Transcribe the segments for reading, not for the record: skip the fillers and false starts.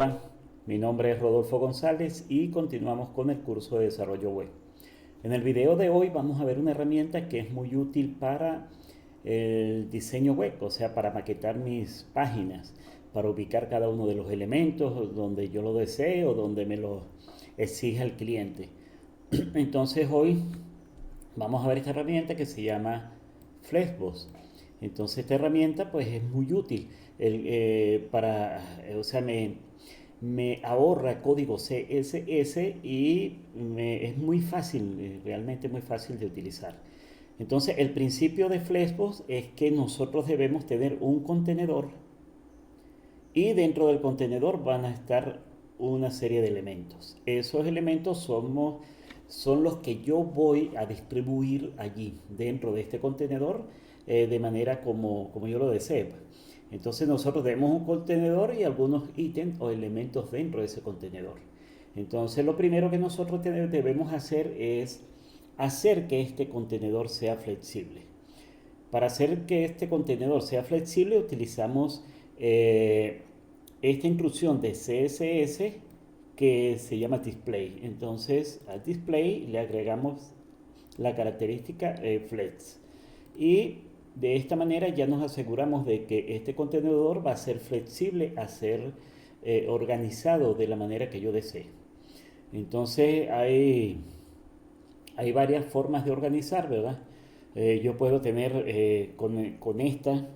Hola, mi nombre es Rodolfo González y continuamos con el curso de desarrollo web. En el video de hoy vamos a ver una herramienta que es muy útil para el diseño web, o sea, para maquetar mis páginas, para ubicar cada uno de los elementos donde yo lo desee o donde me lo exija el cliente. Entonces hoy vamos a ver esta herramienta que se llama Flexbox. Entonces esta herramienta pues es muy útil o sea, me ahorra código CSS y es muy fácil, realmente muy fácil de utilizar. Entonces el principio de Flexbox es que nosotros debemos tener un contenedor y dentro del contenedor van a estar una serie de elementos. Esos elementos son los que yo voy a distribuir allí dentro de este contenedor de manera como yo lo desee. Entonces nosotros tenemos un contenedor y algunos ítems o elementos dentro de ese contenedor. Entonces lo primero que nosotros debemos hacer es hacer que este contenedor sea flexible. Para hacer que este contenedor sea flexible utilizamos esta intrusión de CSS que se llama display. Entonces al display le agregamos la característica flex y de esta manera ya nos aseguramos de que este contenedor va a ser flexible, a ser organizado de la manera que yo desee. Entonces hay varias formas de organizar, ¿verdad? Yo puedo tener con esta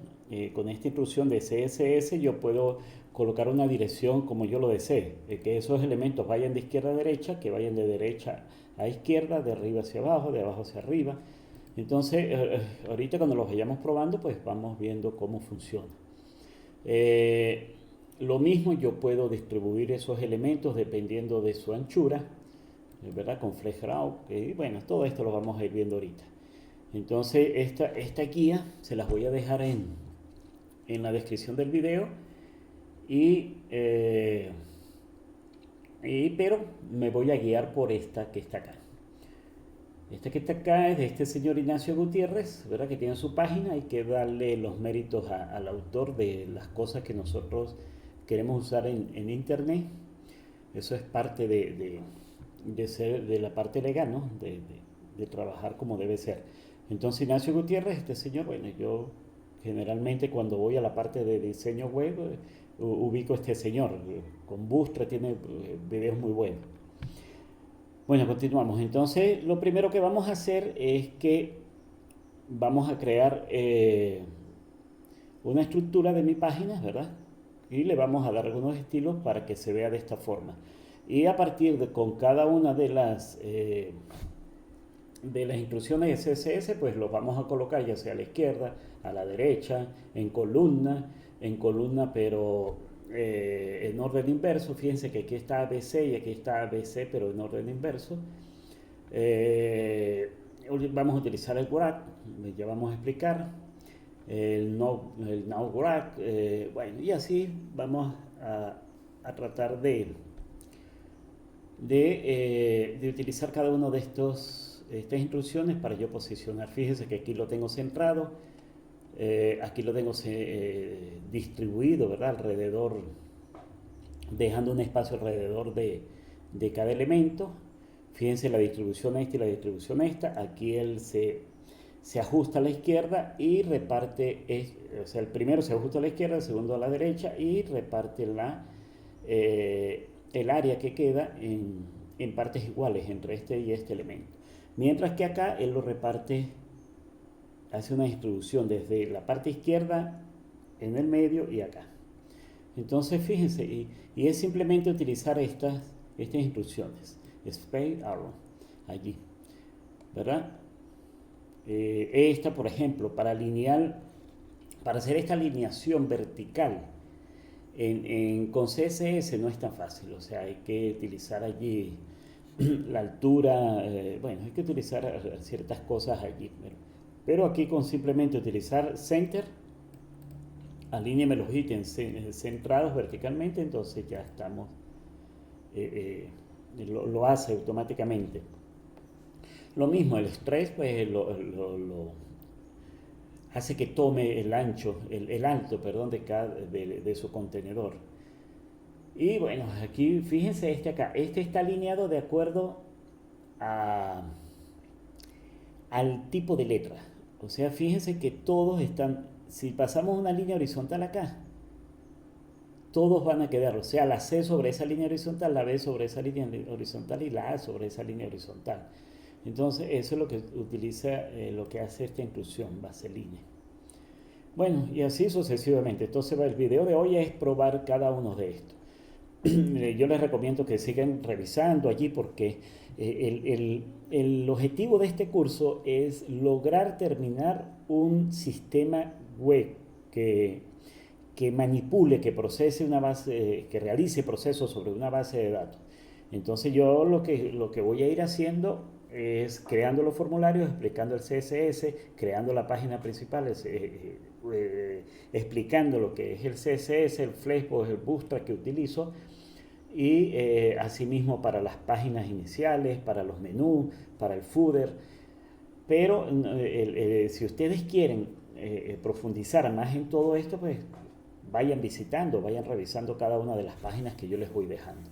intrusión de CSS, yo puedo colocar una dirección como yo lo desee, que esos elementos vayan de izquierda a derecha, que vayan de derecha a izquierda, de arriba hacia abajo, de abajo hacia arriba. Entonces, ahorita cuando los vayamos probando, pues vamos viendo cómo funciona. Eh, lo mismo yo puedo distribuir esos elementos dependiendo de su anchura, ¿verdad? Con FlexRoute, y bueno, todo esto lo vamos a ir viendo ahorita. Entonces, esta guía se las voy a dejar en la descripción del video y, pero me voy a guiar por esta que está acá. Esta que está acá es de este señor Ignacio Gutiérrez, ¿verdad? Que tiene su página. Hay que darle los méritos al autor de las cosas que nosotros queremos usar en internet. Eso es parte de la parte legal, ¿no? De trabajar como debe ser. Entonces Ignacio Gutiérrez, este señor, bueno, yo generalmente cuando voy a la parte de diseño web ubico a este señor. Con Bustra tiene videos muy buenos. Bueno, continuamos. Entonces, lo primero que vamos a hacer es que vamos a crear una estructura de mi página, ¿verdad? Y le vamos a dar algunos estilos para que se vea de esta forma. Y a partir de con cada una de las instrucciones de CSS, pues los vamos a colocar ya sea a la izquierda, a la derecha, en columna, pero en orden inverso. Fíjense que aquí está ABC y aquí está ABC, pero en orden inverso. Eh, Vamos a utilizar el Wrap, ya vamos a explicar el Now Wrap, bueno, y así vamos a tratar de utilizar cada uno de estas instrucciones para yo posicionar. Fíjense que aquí lo tengo centrado, aquí lo tengo distribuido, ¿verdad? Alrededor, dejando un espacio alrededor de cada elemento. Fíjense la distribución esta y la distribución esta. Aquí él se ajusta a la izquierda y reparte, o sea, el primero se ajusta a la izquierda, el segundo a la derecha y reparte el área que queda en partes iguales entre este y este elemento. Mientras que acá él lo reparte, hace una distribución desde la parte izquierda, en el medio y acá. Entonces fíjense, y es simplemente utilizar estas instrucciones. Space Arrow, allí, ¿verdad? Esta, por ejemplo, para hacer esta alineación vertical con CSS no es tan fácil, o sea, hay que utilizar allí la altura, bueno, hay que utilizar ciertas cosas allí, pero aquí con simplemente utilizar Center, alíñeme los ítems centrados verticalmente, entonces ya estamos, lo hace automáticamente. Lo mismo, el Stress pues lo hace que tome el ancho, el alto, perdón, de su contenedor. Y bueno, aquí fíjense este acá. Este está alineado de acuerdo a, al tipo de letra. O sea, fíjense que todos están, si pasamos una línea horizontal acá, todos van a quedar, o sea, la C sobre esa línea horizontal, la B sobre esa línea horizontal y la A sobre esa línea horizontal. Entonces, eso es lo que utiliza, lo que hace esta inclusión, base línea. Bueno, y así sucesivamente. Entonces, el video de hoy es probar cada uno de estos. Yo les recomiendo que sigan revisando allí porque el objetivo de este curso es lograr terminar un sistema web que, que manipule, que procese una base, que realice procesos sobre una base de datos. Entonces yo lo que voy a ir haciendo es creando los formularios, explicando el CSS, creando la página principal, explicando lo que es el CSS, el Flexbox, el Bootstrap que utilizo y asimismo para las páginas iniciales, para los menús, para el footer. Pero si ustedes quieren profundizar más en todo esto, pues vayan visitando, vayan revisando cada una de las páginas que yo les voy dejando.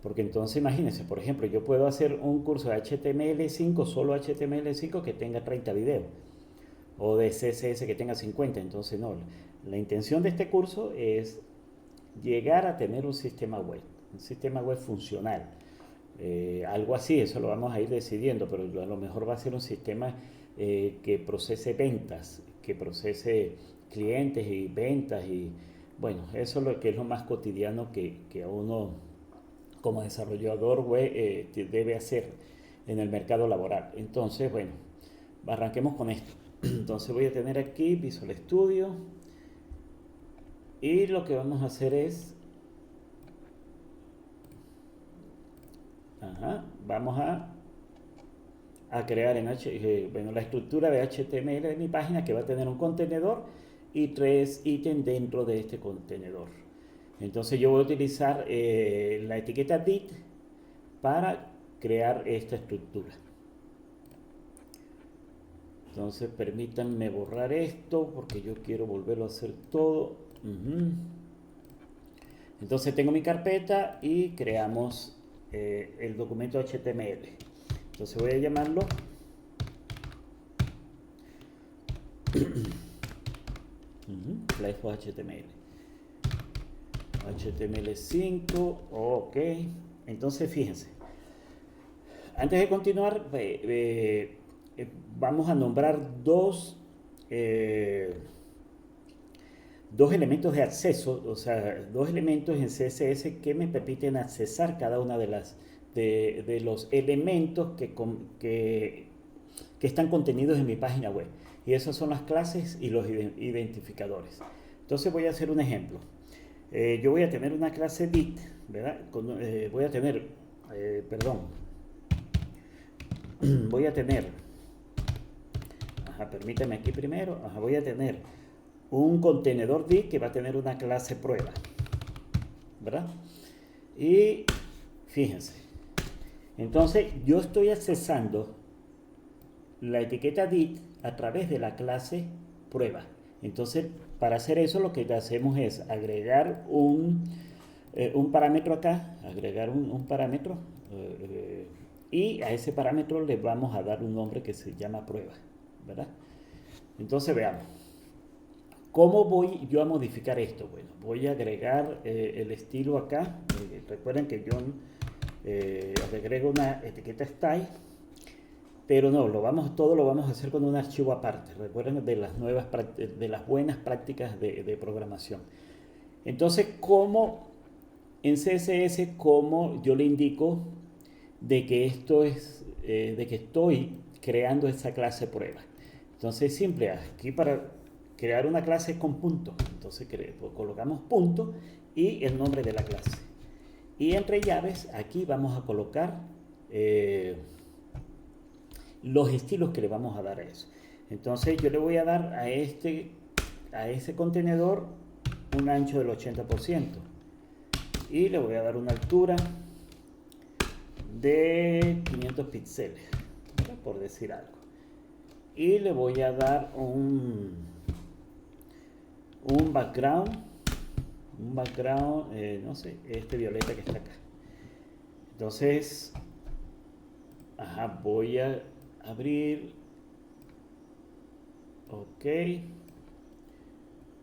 Porque entonces imagínense, por ejemplo, yo puedo hacer un curso de HTML5, solo HTML5 que tenga 30 videos, o de CSS que tenga 50. Entonces no, la intención de este curso es llegar a tener un sistema web funcional. Algo así, eso lo vamos a ir decidiendo, pero a lo mejor va a ser un sistema que procese ventas, que procese clientes y ventas y bueno, eso es lo que es lo más cotidiano que a uno como desarrollador web debe hacer en el mercado laboral. Entonces, bueno, arranquemos con esto. Entonces voy a tener aquí Visual Studio y lo que vamos a hacer es vamos a crear en bueno, la estructura de HTML de mi página que va a tener un contenedor y 3 ítems dentro de este contenedor. Entonces yo voy a utilizar la etiqueta dit para crear esta estructura. Entonces permítanme borrar esto porque yo quiero volverlo a hacer todo. Entonces tengo mi carpeta y creamos el documento HTML. Entonces voy a llamarlo Flexbox HTML. HTML5, ok. Entonces fíjense, antes de continuar, vamos a nombrar dos elementos de acceso, o sea, dos elementos en CSS que me permiten accesar cada una de los elementos que están contenidos en mi página web. Y esas son las clases y los identificadores. Entonces voy a hacer un ejemplo. Yo voy a tener una clase dit, ¿verdad? Voy a tener, voy a tener, permítame aquí primero, voy a tener un contenedor dit que va a tener una clase prueba, ¿verdad? Y fíjense, entonces yo estoy accesando la etiqueta dit a través de la clase prueba. Entonces, para hacer eso lo que hacemos es agregar un parámetro acá, agregar un parámetro y a ese parámetro le vamos a dar un nombre que se llama prueba, ¿verdad? Entonces veamos. ¿Cómo voy yo a modificar esto? Bueno, voy a agregar el estilo acá. Recuerden que yo agrego una etiqueta style, pero no, todo lo vamos a hacer con un archivo aparte. Recuerden de las buenas prácticas de programación. Entonces, ¿cómo en CSS, cómo yo le indico de que de que estoy creando esa clase prueba? Entonces, simple, aquí para crear una clase con punto. Entonces colocamos punto y el nombre de la clase. Y entre llaves, aquí vamos a colocar los estilos que le vamos a dar a eso. Entonces yo le voy a dar a ese contenedor un ancho del 80% y le voy a dar una altura de 500 píxeles, por decir algo. Y le voy a dar un background, un background, no sé, este violeta que está acá. Entonces, ajá, voy a abrir, ok,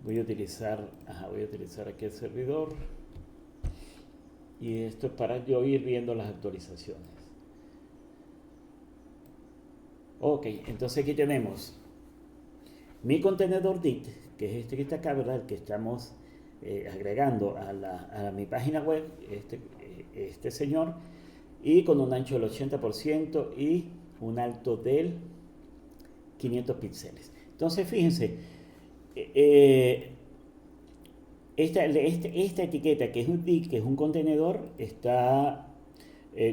voy a utilizar aquí el servidor y esto es para yo ir viendo las actualizaciones. Ok, entonces aquí tenemos mi contenedor DIT, que es este que está acá, ¿verdad? El que estamos agregando a mi página web, este señor, y con un ancho del 80% y un alto del 500 píxeles. Entonces, fíjense, eh, esta etiqueta que es un DIT, que es un contenedor, está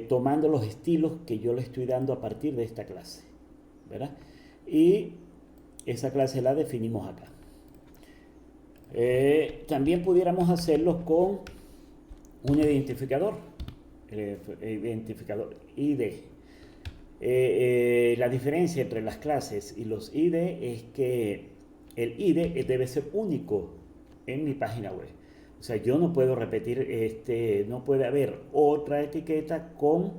tomando los estilos que yo le estoy dando a partir de esta clase, ¿verdad? Y esa clase la definimos acá. También pudiéramos hacerlo con un identificador, identificador ID. La diferencia entre las clases y los ID es que el ID debe ser único en mi página web. O sea, yo no puedo repetir, no puede haber otra etiqueta con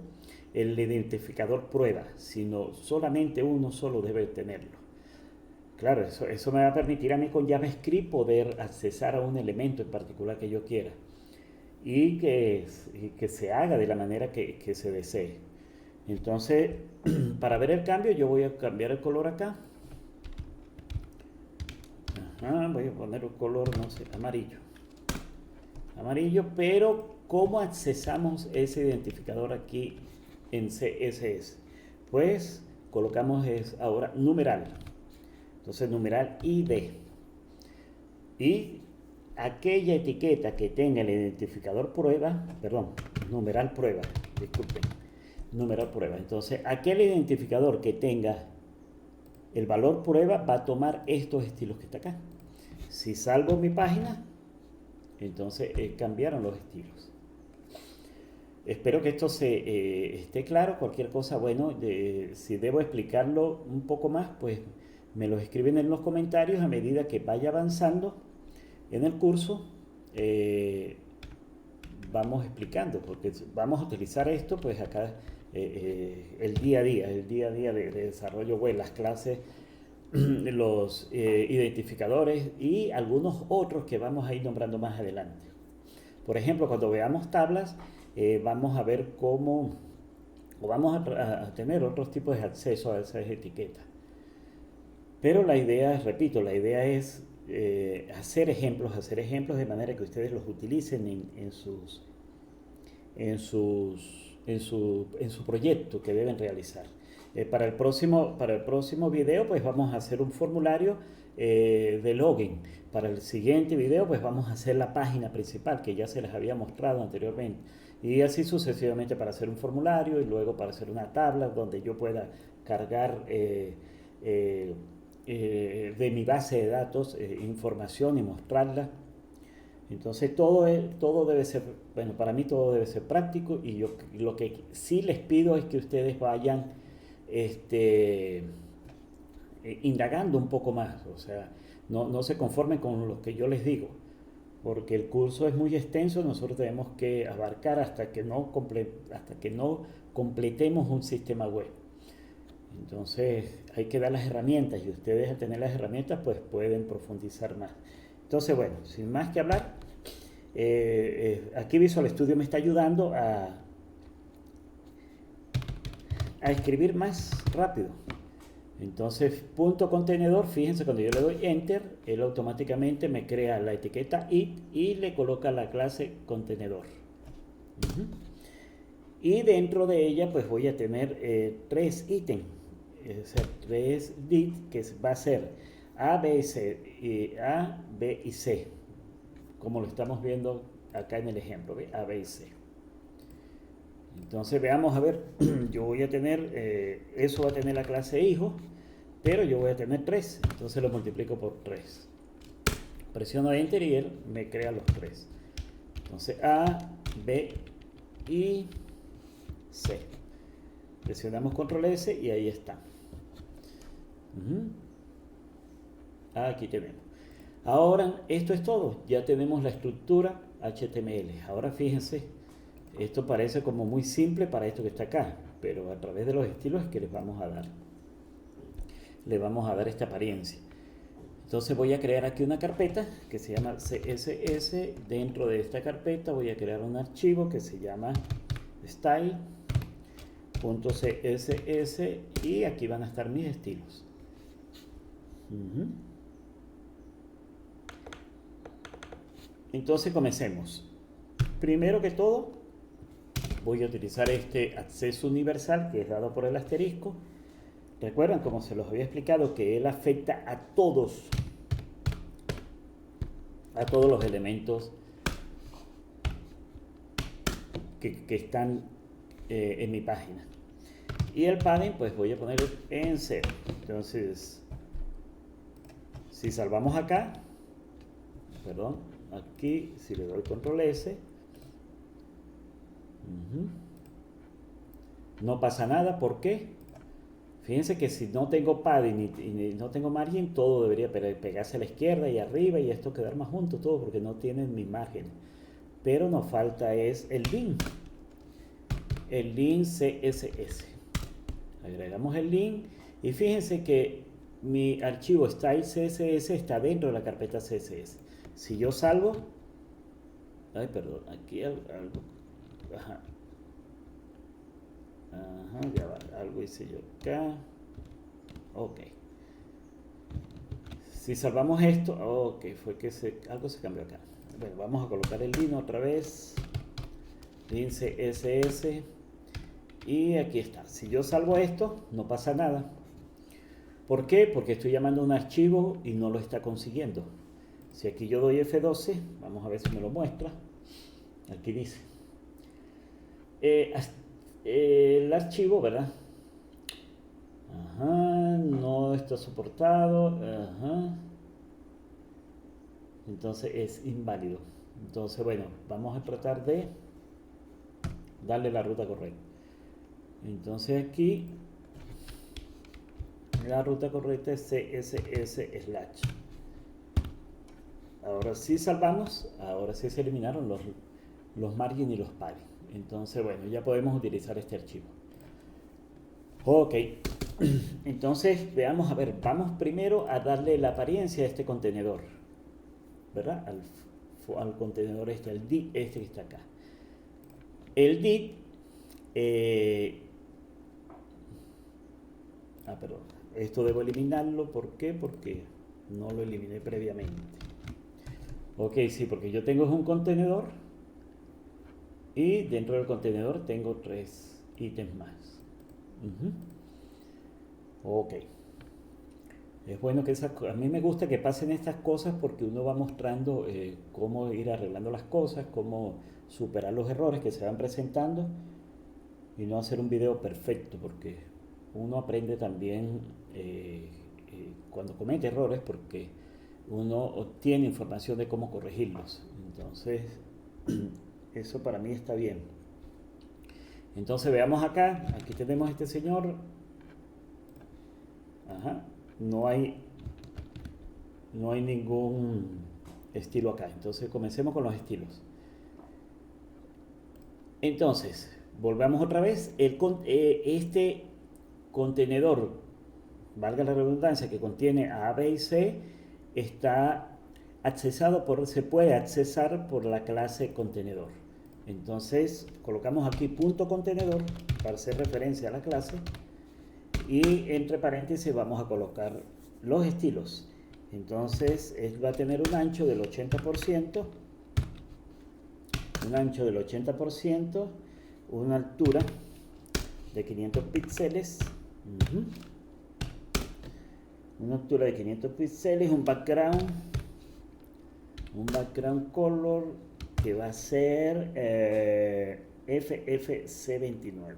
el identificador prueba, sino solamente uno solo debe tenerlo. Claro, eso me va a permitir a mí con JavaScript poder accesar a un elemento en particular que yo quiera y que se haga de la manera que se desee. Entonces, para ver el cambio, yo voy a cambiar el color acá. Ajá, voy a poner un color, no sé, amarillo. Amarillo, pero ¿cómo accesamos ese identificador aquí en CSS? Pues colocamos ahora numeral. Entonces, numeral ID. Y aquella etiqueta que tenga el identificador prueba, perdón, numeral prueba, disculpen, numeral prueba. Entonces, aquel identificador que tenga el valor prueba va a tomar estos estilos que está acá. Si salvo mi página, entonces cambiaron los estilos. Espero que esto esté claro. Cualquier cosa, bueno, si debo explicarlo un poco más, pues me lo escriben en los comentarios a medida que vaya avanzando en el curso. Vamos explicando, porque vamos a utilizar esto pues acá el día a día de desarrollo web, las clases, los identificadores y algunos otros que vamos a ir nombrando más adelante. Por ejemplo, cuando veamos tablas, vamos a ver cómo, o vamos a tener otros tipos de acceso a esas etiquetas. Pero la idea, repito, la idea es hacer ejemplos de manera que ustedes los utilicen en su proyecto que deben realizar. Para el próximo video pues vamos a hacer un formulario de login. Para el siguiente video pues vamos a hacer la página principal que ya se les había mostrado anteriormente. Y así sucesivamente para hacer un formulario y luego para hacer una tabla donde yo pueda cargar de mi base de datos información y mostrarla. Entonces todo debe ser, bueno, para mí todo debe ser práctico y yo lo que sí les pido es que ustedes vayan indagando un poco más, o sea, no se conformen con lo que yo les digo, porque el curso es muy extenso, nosotros tenemos que abarcar hasta que no completemos un sistema web. Entonces hay que dar las herramientas y ustedes al tener las herramientas pues pueden profundizar más. Entonces bueno, sin más que hablar, aquí Visual Studio me está ayudando a escribir más rápido. Entonces punto contenedor, fíjense cuando yo le doy enter, él automáticamente me crea la etiqueta it y le coloca la clase contenedor. Y dentro de ella pues voy a tener 3 ítems. Es decir, 3 dit que va a ser A, B y C, A, B y C, como lo estamos viendo acá en el ejemplo, ¿ve? A, B y C. Entonces veamos a ver, yo voy a tener, eso va a tener la clase hijo, pero yo voy a tener 3, entonces lo multiplico por 3. Presiono enter y él me crea los 3. Entonces A, B y C. Presionamos control S y ahí está. Aquí tenemos. Ahora, esto es todo. Ya tenemos la estructura HTML. Ahora fíjense, esto parece como muy simple para esto que está acá, pero a través de los estilos es que les vamos a dar. Le vamos a dar esta apariencia. Entonces voy a crear aquí una carpeta que se llama CSS. Dentro de esta carpeta voy a crear un archivo que se llama style.css y aquí van a estar mis estilos. Entonces comencemos. Primero que todo voy a utilizar este acceso universal que es dado por el asterisco. Recuerdan, como se los había explicado, que él afecta a todos los elementos que están en mi página. Y el padding pues voy a poner en 0. Entonces, si salvamos acá, perdón, aquí si le doy control S, no pasa nada. ¿Por qué? Fíjense que si no tengo padding y no tengo margen, todo debería pegarse a la izquierda y arriba y esto quedar más junto todo porque no tienen mi margen. Pero nos falta es el link. El link CSS. Agregamos el link y fíjense que mi archivo style CSS está dentro de la carpeta CSS. Si yo salvo, ay, perdón, aquí algo, ajá, ya va, algo hice yo acá, ok. Si salvamos esto, ok, fue que algo se cambió acá. Bueno, vamos a colocar el link otra vez, link CSS, y aquí está. Si yo salvo esto, no pasa nada. ¿Por qué? Porque estoy llamando a un archivo y no lo está consiguiendo. Si aquí yo doy F12, vamos a ver si me lo muestra. Aquí dice el archivo, ¿verdad? Ajá, no está soportado. Ajá. Entonces es inválido. Entonces, bueno, vamos a tratar de darle la ruta correcta. Entonces aquí la ruta correcta es CSS/. Ahora sí salvamos, ahora sí se eliminaron los margin y los padding. Entonces, bueno, ya podemos utilizar este archivo. Ok, entonces veamos, a ver, vamos primero a darle la apariencia a este contenedor, ¿verdad? Al contenedor este, al div este que está acá. El div, perdón, esto debo eliminarlo, ¿por qué? Porque no lo eliminé previamente. Ok, sí, porque yo tengo un contenedor y dentro del contenedor tengo 3 ítems más. Ok. Es bueno que a mí me gusta que pasen estas cosas porque uno va mostrando cómo ir arreglando las cosas, cómo superar los errores que se van presentando y no hacer un video perfecto, porque uno aprende también cuando comete errores porque uno obtiene información de cómo corregirlos. Entonces, eso para mí está bien. Entonces veamos acá, aquí tenemos este señor. Ajá, no hay ningún estilo acá. Entonces comencemos con los estilos. Entonces, volvamos otra vez. Este contenedor, valga la redundancia, que contiene A, B y C, está se puede accesar por la clase contenedor. Entonces, colocamos aquí punto contenedor para hacer referencia a la clase y entre paréntesis vamos a colocar los estilos. Entonces, él va a tener un ancho del 80%, una altura de 500 píxeles, una altura de 500 píxeles, un background color que va a ser FFC29.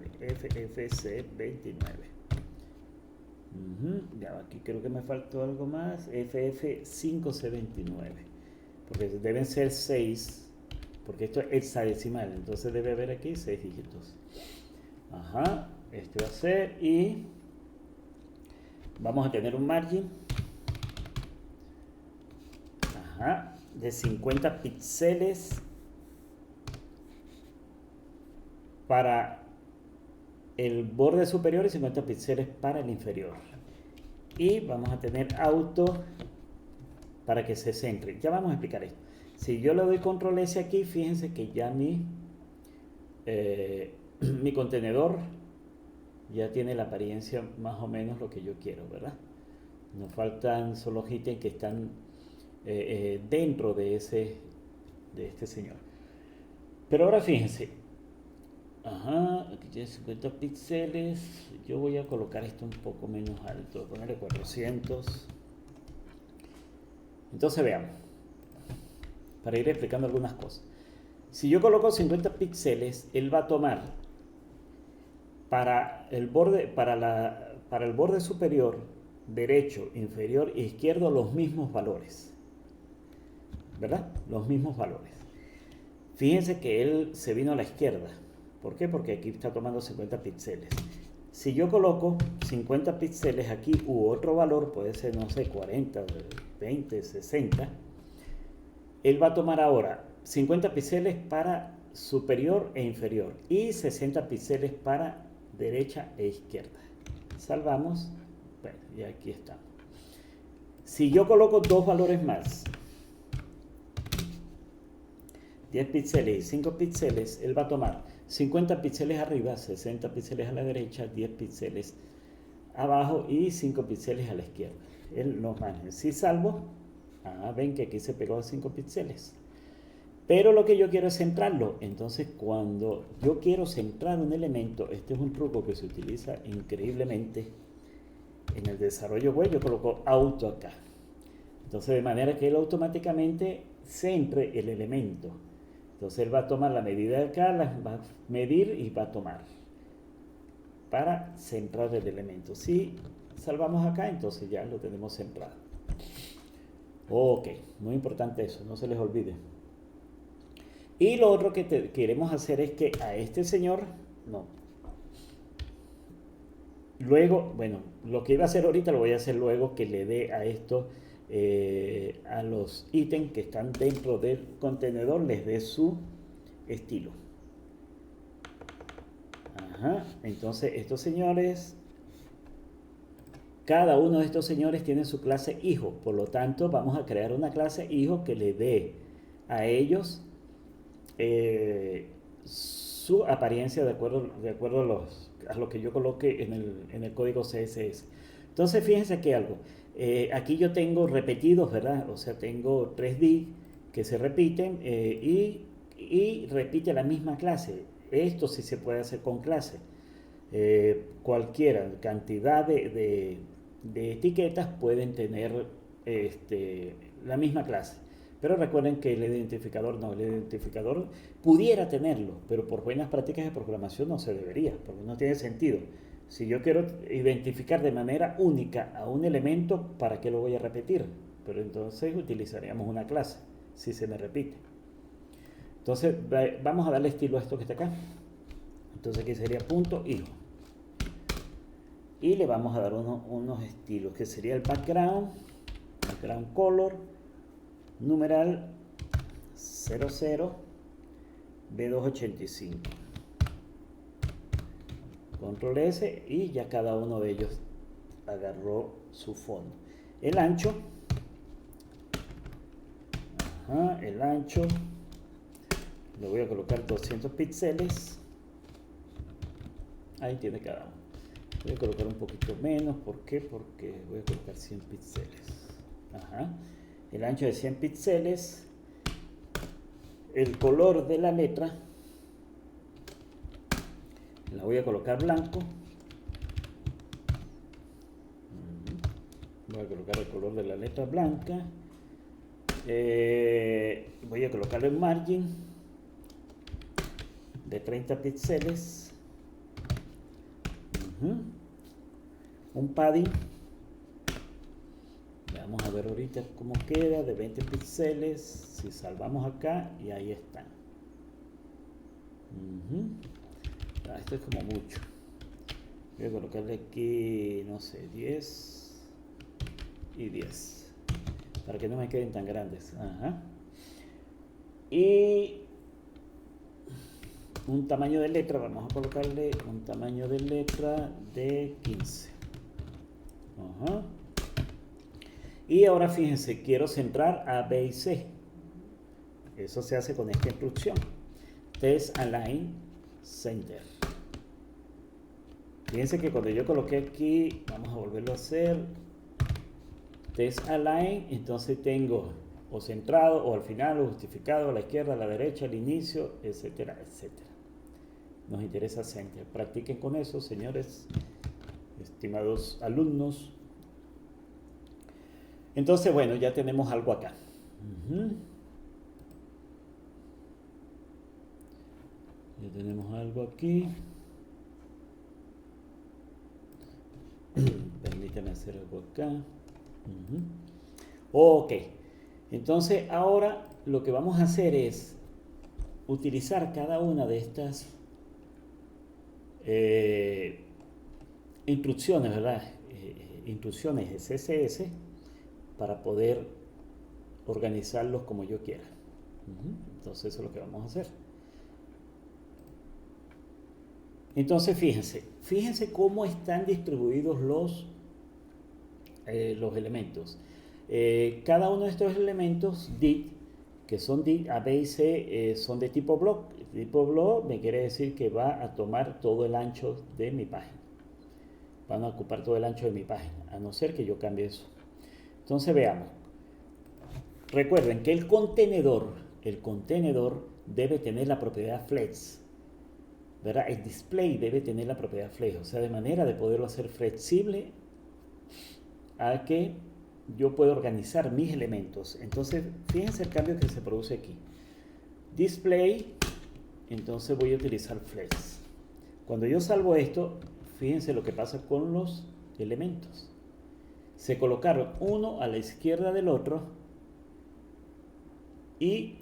Ya, aquí creo que me faltó algo más, FF5C29, porque deben ser 6, porque esto es hexadecimal, entonces debe haber aquí 6 dígitos. Ajá, este va a ser, y vamos a tener un margin. Ajá, de 50 píxeles para el borde superior y 50 píxeles para el inferior. Y vamos a tener auto para que se centre. Ya vamos a explicar esto. Si yo le doy control S aquí, fíjense que ya mi contenedor ya tiene la apariencia más o menos lo que yo quiero, ¿verdad? Nos faltan solo ítems que están dentro de este señor. Pero ahora fíjense, ajá, aquí tiene 50 píxeles. Yo voy a colocar esto un poco menos alto, voy a ponerle 400. Entonces veamos, para ir explicando algunas cosas. Si yo coloco 50 píxeles, él va a tomar para el borde superior, derecho, inferior e izquierdo los mismos valores, ¿verdad? Los mismos valores. Fíjense que él se vino a la izquierda. ¿Por qué? Porque aquí está tomando 50 píxeles. Si yo coloco 50 píxeles aquí u otro valor, puede ser, no sé, 40, 20, 60, él va a tomar ahora 50 píxeles para superior e inferior y 60 píxeles para derecha e izquierda. Salvamos. Bueno, y aquí estamos. Si yo coloco dos valores más, 10 píxeles y 5 píxeles, él va a tomar 50 píxeles arriba, 60 píxeles a la derecha, 10 píxeles abajo y 5 píxeles a la izquierda. Él nos maneja. Si salvo, ven que aquí se pegó a 5 píxeles. Pero lo que yo quiero es centrarlo. Entonces, cuando yo quiero centrar un elemento, este es un truco que se utiliza increíblemente en el desarrollo web. Yo coloco auto acá. Entonces, de manera que él automáticamente centre el elemento. Entonces, él va a tomar la medida de acá, la va a medir y va a tomar para centrar el elemento. Si salvamos acá, entonces ya lo tenemos centrado. Ok, muy importante eso, no se les olvide. Y lo otro que queremos hacer es que a este señor, no. Luego, bueno, lo que iba a hacer ahorita lo voy a hacer luego que le dé a esto, a los ítems que están dentro del contenedor, les dé su estilo. Ajá, entonces estos señores, cada uno de estos señores tiene su clase hijo, por lo tanto vamos a crear una clase hijo que le dé a ellos su apariencia de acuerdo a lo que yo coloque en el código CSS. Entonces fíjense aquí algo, aquí yo tengo repetidos, ¿verdad? O sea, tengo 3D que se repiten y repite la misma clase. Esto sí se puede hacer con clase. Cualquiera cantidad de etiquetas pueden tener la misma clase. Pero recuerden que el identificador pudiera tenerlo, pero por buenas prácticas de programación no se debería, porque no tiene sentido. Si yo quiero identificar de manera única a un elemento, ¿para qué lo voy a repetir? Pero entonces utilizaríamos una clase, si se me repite. Entonces vamos a darle estilo a esto que está acá. Entonces aquí sería punto hijo. Y le vamos a dar unos estilos, que sería el background color, numeral 00 B285. Control S y ya cada uno de ellos agarró su fondo. El ancho, el ancho, le voy a colocar 200 píxeles. Ahí tiene cada uno. Voy a colocar un poquito menos. ¿Por qué? Porque voy a colocar 100 píxeles. El ancho de 100 píxeles. El color de la letra la voy a colocar blanco. Voy a colocar el color de la letra blanca. Voy a colocarle un margin de 30 píxeles. Un padding, vamos a ver ahorita cómo queda, de 20 píxeles. Si salvamos acá, y ahí están. Esto es como mucho. Voy a colocarle aquí, no sé, 10 y 10. para que no me queden tan grandes. Ajá. Y un tamaño de letra, vamos a colocarle un tamaño de letra de 15. Ajá. Y ahora fíjense, quiero centrar A, B y C. Eso se hace con esta instrucción. Test Align Center. Fíjense que cuando yo coloqué aquí, vamos a volverlo a hacer, Test Align, entonces tengo o centrado, o al final, o justificado, a la izquierda, a la derecha, al inicio, etcétera, etcétera. Nos interesa Center. Practiquen con eso, señores, estimados alumnos. Entonces, bueno, ya tenemos algo acá. Ya tenemos algo aquí. Permítame hacer algo acá. Ok. Entonces, ahora lo que vamos a hacer es utilizar cada una de estas instrucciones, ¿verdad? Instrucciones de CSS para poder organizarlos como yo quiera. Entonces eso es lo que vamos a hacer. Entonces fíjense cómo están distribuidos los elementos. Cada uno de estos elementos div, que son div A, B y C, son de tipo block. Tipo block me quiere decir que va a tomar todo el ancho de mi página. Van a ocupar todo el ancho de mi página, a no ser que yo cambie eso. Entonces veamos. Recuerden que el contenedor debe tener la propiedad flex, ¿verdad? El display debe tener la propiedad flex, o sea, de manera de poderlo hacer flexible a que yo pueda organizar mis elementos. Entonces, fíjense el cambio que se produce aquí. Display, entonces voy a utilizar flex. Cuando yo salvo esto, fíjense lo que pasa con los elementos. Se colocaron uno a la izquierda del otro y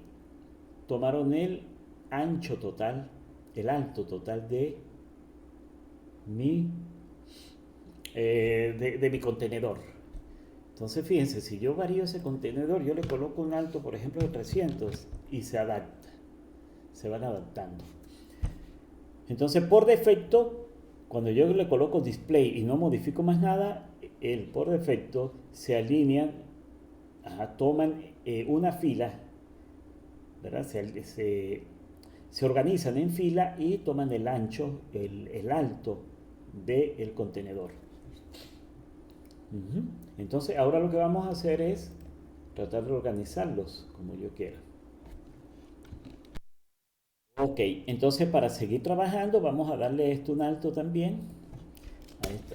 tomaron el ancho total, el alto total de mi contenedor. Entonces fíjense, si yo varío ese contenedor, yo le coloco un alto, por ejemplo, de 300 y se adapta, se van adaptando. Entonces por defecto, cuando yo le coloco display y no modifico más nada, él por defecto se alinean, toman una fila, ¿verdad? Se organizan en fila y toman el ancho, el alto del contenedor. Entonces ahora lo que vamos a hacer es tratar de organizarlos como yo quiera. Ok, entonces para seguir trabajando vamos a darle esto un alto también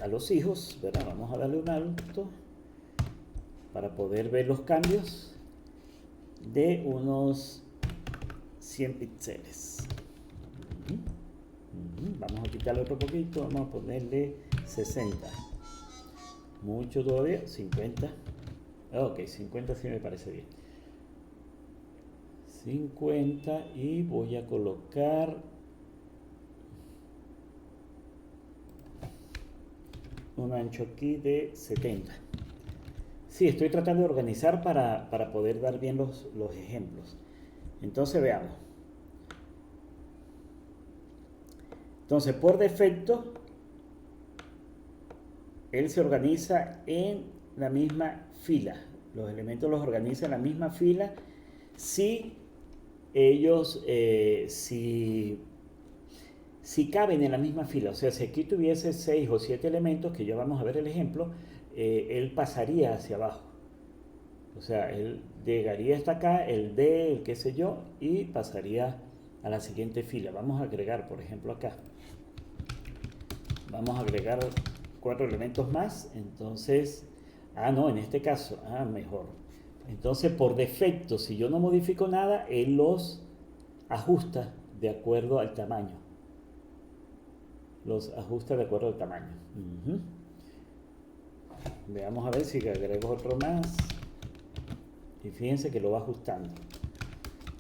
a los hijos, ¿verdad? Vamos a darle un alto para poder ver los cambios de unos 100 píxeles. Vamos a quitarle otro poquito, vamos a ponerle 60. Mucho todavía, 50. Ok, 50 sí me parece bien. 50 y voy a colocar un ancho aquí de 70. Sí, estoy tratando de organizar para poder dar bien los ejemplos. Entonces veamos. Entonces por defecto él se organiza en la misma fila. Los elementos los organiza en la misma fila si ellos, si caben en la misma fila. O sea, si aquí tuviese 6 o 7 elementos, que ya vamos a ver el ejemplo, él pasaría hacia abajo. O sea, él llegaría hasta acá, el D, el qué sé yo, y pasaría a la siguiente fila. Vamos a agregar, por ejemplo, acá. Vamos a agregar 4 elementos más. Entonces, no, en este caso, mejor. Entonces, por defecto, si yo no modifico nada, él los ajusta de acuerdo al tamaño. Los ajusta de acuerdo al tamaño. Veamos a ver si agrego otro más. Y fíjense que lo va ajustando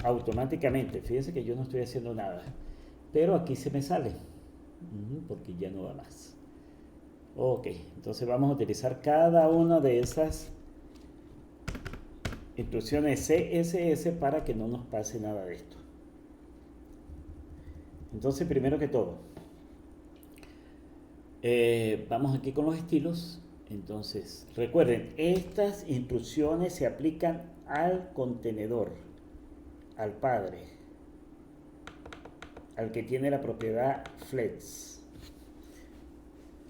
automáticamente. Fíjense que yo no estoy haciendo nada. Pero aquí se me sale. Porque ya no va más. Ok, entonces vamos a utilizar cada una de esas instrucciones CSS para que no nos pase nada de esto. Entonces, primero que todo, vamos aquí con los estilos. Entonces, recuerden, estas instrucciones se aplican al contenedor, al padre, al que tiene la propiedad flex,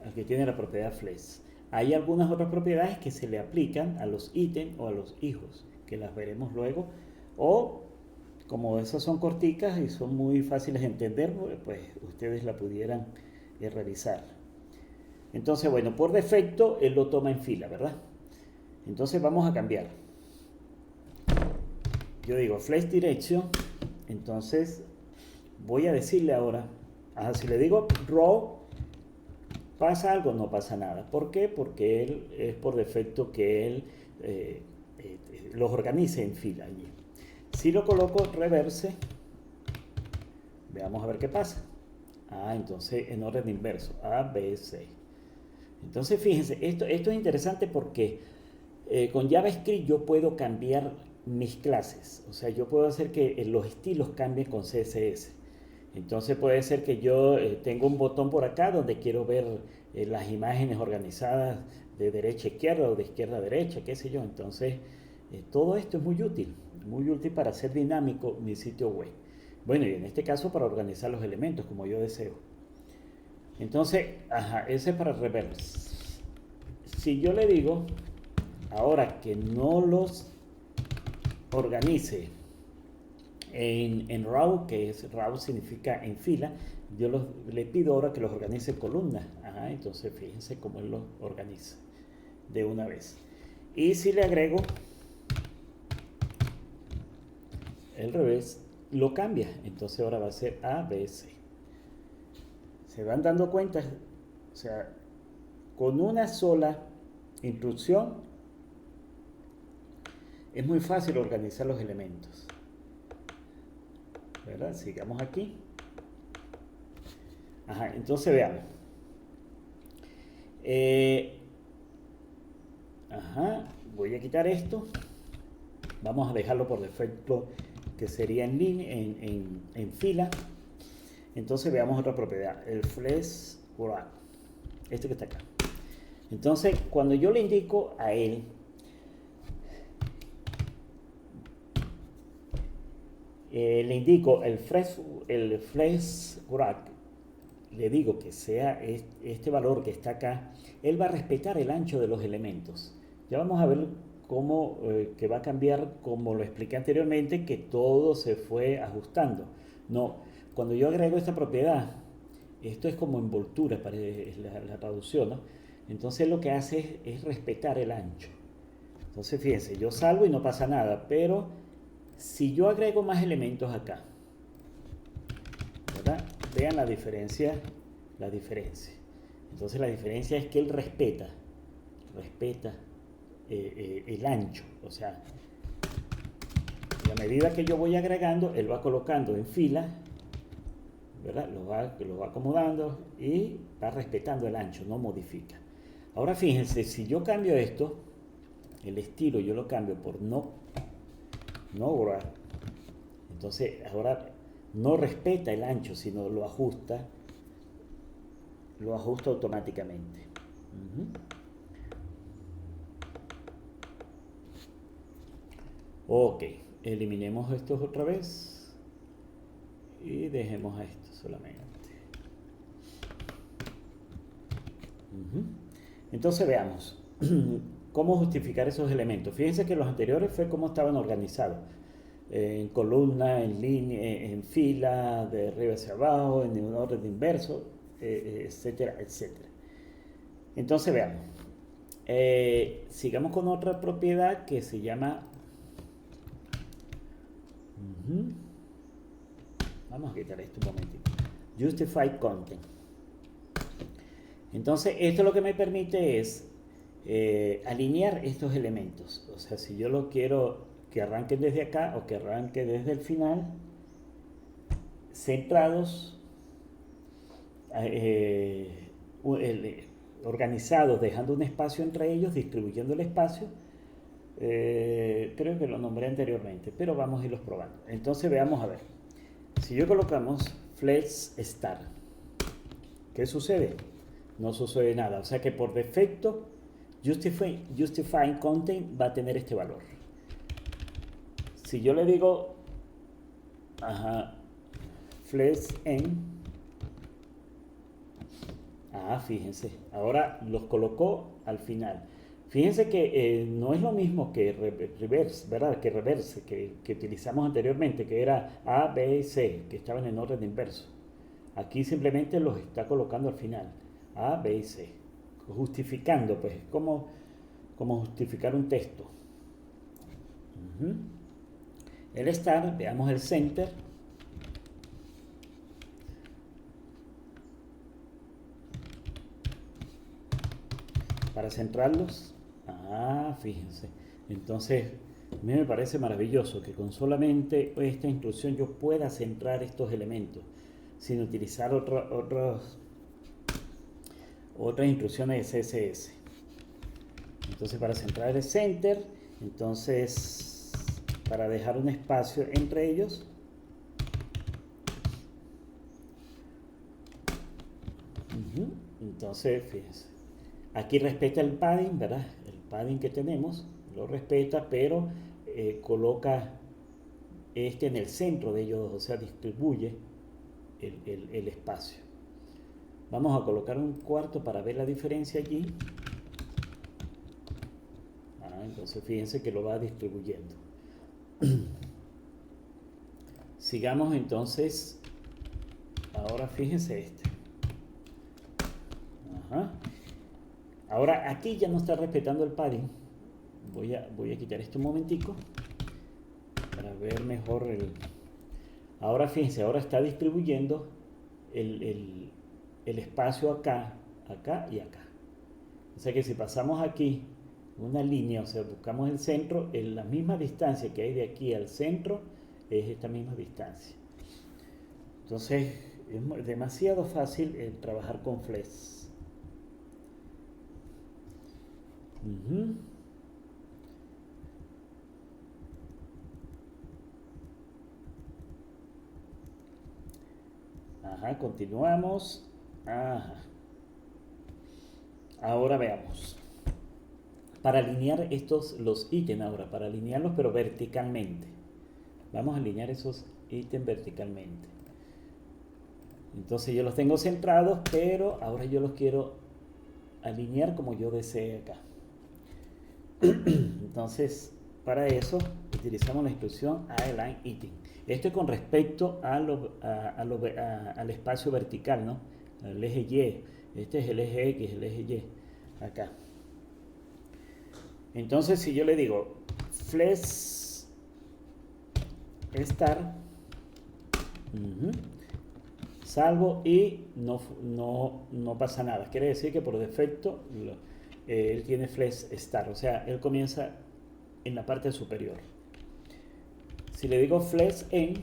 al que tiene la propiedad flex. Hay algunas otras propiedades que se le aplican a los ítems o a los hijos, que las veremos luego, o como esas son corticas y son muy fáciles de entender, pues ustedes la pudieran revisar. Entonces, bueno, por defecto él lo toma en fila, ¿verdad? Entonces vamos a cambiar. Yo digo flex direction, entonces voy a decirle ahora, si le digo row, ¿pasa algo? No pasa nada. ¿Por qué? Porque él es por defecto que él los organice en fila allí. Si lo coloco reverse, veamos a ver qué pasa. Entonces en orden inverso, A, B, C. Entonces fíjense, esto es interesante porque con JavaScript yo puedo cambiar mis clases. O sea, yo puedo hacer que los estilos cambien con CSS. Entonces puede ser que yo tenga un botón por acá donde quiero ver las imágenes organizadas de derecha a izquierda o de izquierda a derecha, qué sé yo. Entonces todo esto es muy útil para hacer dinámico mi sitio web. Bueno, y en este caso para organizar los elementos como yo deseo. Entonces, ese es para reverse. Si yo le digo ahora que no los organice en row, que es row significa en fila, yo le pido ahora que los organice en columnas. Entonces fíjense cómo él los organiza de una vez. Y si le agrego el revés, lo cambia. Entonces ahora va a ser A, B, C. ¿Se van dando cuenta? O sea, con una sola instrucción es muy fácil organizar los elementos, ¿verdad? Sigamos aquí. Entonces veamos. Voy a quitar esto. Vamos a dejarlo por defecto que sería en línea, en fila. Entonces veamos otra propiedad, el flex wrap, este que está acá. Entonces cuando yo le indico a él le indico el flex wrap, le digo que sea este valor que está acá, él va a respetar el ancho de los elementos. Ya vamos a ver cómo que va a cambiar, como lo expliqué anteriormente, que todo se fue ajustando. No, cuando yo agrego esta propiedad, esto es como envoltura para la traducción, ¿no? Entonces lo que hace es respetar el ancho. Entonces fíjense, yo salgo y no pasa nada, pero si yo agrego más elementos acá, ¿verdad? Vean la diferencia. Entonces la diferencia es que él respeta el ancho. O sea, a medida que yo voy agregando, él va colocando en fila, ¿verdad? Lo va acomodando y va respetando el ancho, no modifica. Ahora fíjense, si yo cambio esto, el estilo yo lo cambio por no wrap, entonces ahora no respeta el ancho, sino lo ajusta automáticamente. Ok, eliminemos estos otra vez y dejemos a esto solamente. Entonces veamos cómo justificar esos elementos. Fíjense que los anteriores fue cómo estaban organizados, en columna, en línea, en fila, de arriba hacia abajo, en un orden inverso, etcétera, etcétera. Entonces veamos, sigamos con otra propiedad que se llama vamos a quitar esto un momentito, justify content. Entonces esto lo que me permite es alinear estos elementos. O sea, si yo lo quiero que arranquen desde acá o que arranque desde el final, centrados, organizados, dejando un espacio entre ellos, distribuyendo el espacio, Creo que lo nombré anteriormente, pero vamos a irlos probando. Entonces veamos a ver. Si yo colocamos Flex Start, ¿qué sucede? No sucede nada. O sea que por defecto Justifying Content va a tener este valor. Si yo le digo Flex en, fíjense, ahora los colocó al final. Fíjense que no es lo mismo que reverse, ¿verdad? Que reverse, que utilizamos anteriormente, que era A, B y C, que estaban en orden inverso. Aquí simplemente los está colocando al final, A, B y C, justificando, pues, como justificar un texto. El start, veamos el center. Para centrarlos, fíjense. Entonces, a mí me parece maravilloso que con solamente esta instrucción yo pueda centrar estos elementos sin utilizar otras instrucciones de CSS. Entonces, para centrar el center, entonces para dejar un espacio entre ellos, entonces fíjense, aquí respeta el padding, ¿verdad? El padding que tenemos lo respeta, pero coloca este en el centro de ellos, o sea, distribuye el espacio. Vamos a colocar un cuarto para ver la diferencia allí. Entonces fíjense que lo va distribuyendo. Sigamos entonces. Ahora fíjense este. Ahora aquí ya no está respetando el padding. Voy a quitar esto un momentico para ver mejor el. Ahora fíjense, ahora está distribuyendo el espacio acá, acá y acá. O sea que si pasamos aquí una línea, o sea, buscamos el centro, en la misma distancia que hay de aquí al centro es esta misma distancia. Entonces es demasiado fácil trabajar con Flex. Continuamos. Ahora veamos. Para alinear los ítems ahora, para alinearlos pero verticalmente. Vamos a alinear esos ítems verticalmente. Entonces yo los tengo centrados, pero ahora yo los quiero alinear como yo desee acá. Entonces, para eso utilizamos la instrucción align item. Esto es con respecto al espacio vertical, ¿no? El eje Y. Este es el eje X, el eje Y. Acá. Entonces, si yo le digo flex start, salvo y no pasa nada. Quiere decir que por defecto él tiene flex start, o sea, él comienza en la parte superior. Si le digo flex end,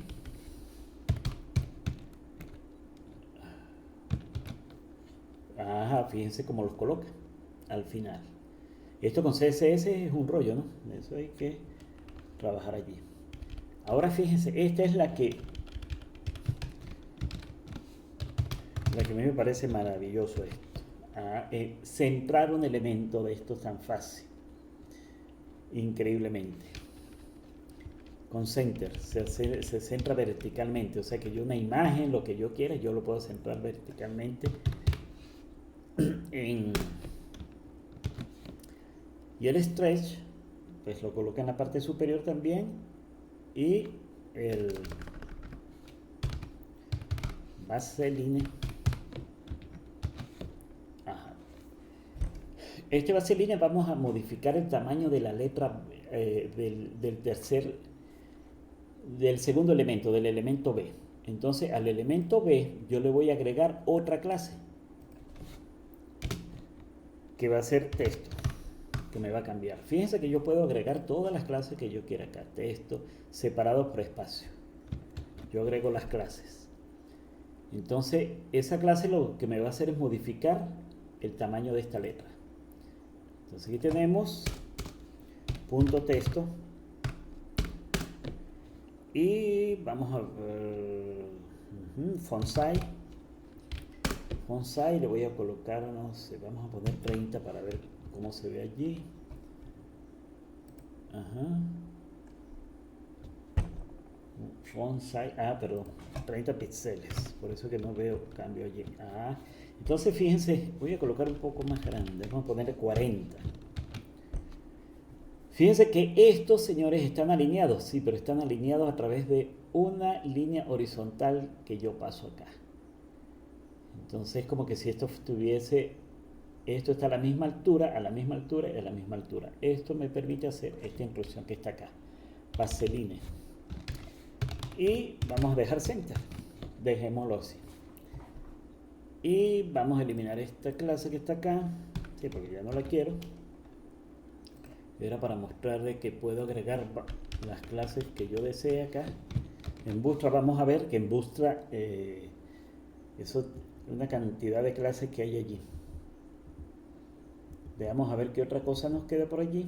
fíjense cómo los coloca al final. Esto con CSS es un rollo, ¿no? Eso hay que trabajar allí. Ahora fíjense, esta es la que a mí me parece maravilloso esto. Centrar un elemento de esto tan fácil. Increíblemente. Con center se centra verticalmente, o sea que yo una imagen, lo que yo quiera, yo lo puedo centrar verticalmente y el stretch pues lo coloca en la parte superior también, y el vaseline, este vaseline vamos a modificar el tamaño de la letra del segundo elemento, del elemento B. Entonces al elemento B yo le voy a agregar otra clase que va a ser texto, que me va a cambiar. Fíjense que yo puedo agregar todas las clases que yo quiera acá, texto separado por espacio. Yo agrego las clases. Entonces esa clase lo que me va a hacer es modificar el tamaño de esta letra. Entonces aquí tenemos punto texto y vamos a ver font size le voy a colocar, no sé, vamos a poner 30 para ver cómo se ve allí. Ajá. Font size, perdón, 30 píxeles, por eso que no veo cambio allí. Entonces fíjense, voy a colocar un poco más grande, vamos a ponerle 40. Fíjense que estos señores están alineados, sí, pero están alineados a través de una línea horizontal que yo paso acá. Entonces como que si esto estuviese, esto está a la misma altura, a la misma altura y a la misma altura. Esto me permite hacer esta inclusión que está acá, vaseline. Y vamos a dejar center, dejémoslo así. Y vamos a eliminar esta clase que está acá, sí, porque ya no la quiero. Era para mostrar de que puedo agregar las clases que yo desee acá. En Bootstrap vamos a ver que en Bootstrap eso una cantidad de clases que hay allí. Veamos a ver qué otra cosa nos queda por allí.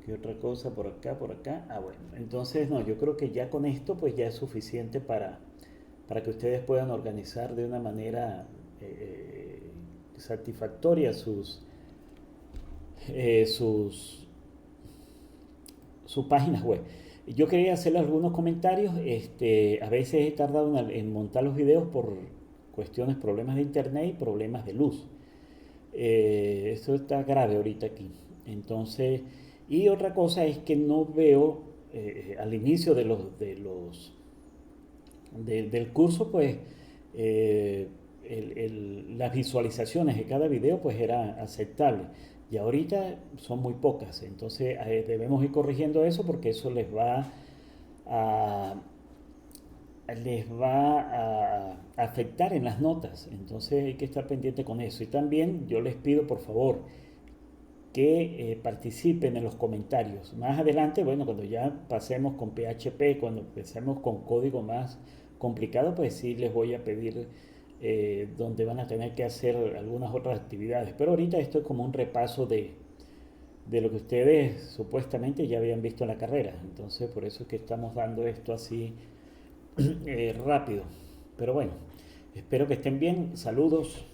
¿Qué otra cosa por acá, por acá? Bueno, entonces no, yo creo que ya con esto pues ya es suficiente para que ustedes puedan organizar de una manera satisfactoria sus páginas web. Yo quería hacerle algunos comentarios. A veces he tardado en montar los videos por cuestiones, problemas de internet y problemas de luz. Esto está grave ahorita aquí. Entonces, y otra cosa es que no veo al inicio del curso, pues las visualizaciones de cada video pues era aceptable y ahorita son muy pocas, entonces debemos ir corrigiendo eso porque eso a, les va a afectar en las notas, entonces hay que estar pendiente con eso. Y también yo les pido por favor que participen en los comentarios. Más adelante, bueno, cuando ya pasemos con PHP, cuando empecemos con código más complicado, pues sí les voy a pedir donde van a tener que hacer algunas otras actividades. Pero ahorita esto es como un repaso de lo que ustedes supuestamente ya habían visto en la carrera. Entonces, por eso es que estamos dando esto así rápido. Pero bueno, espero que estén bien. Saludos.